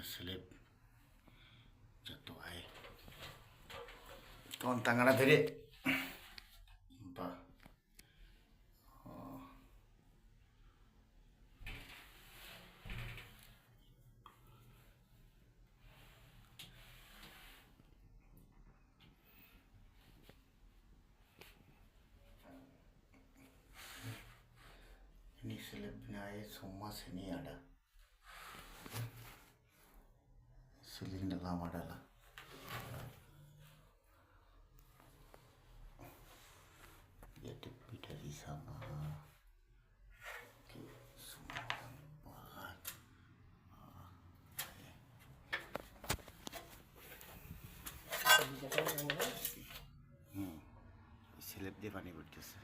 seleb jatuh air. Kawan tangan ada dek. Apa? Oh. Ini selebnya air semua sini ada. Seling dalam adalah. Dia tepi dari sana. Oke, semua buat. Seleb dia pani berjasa.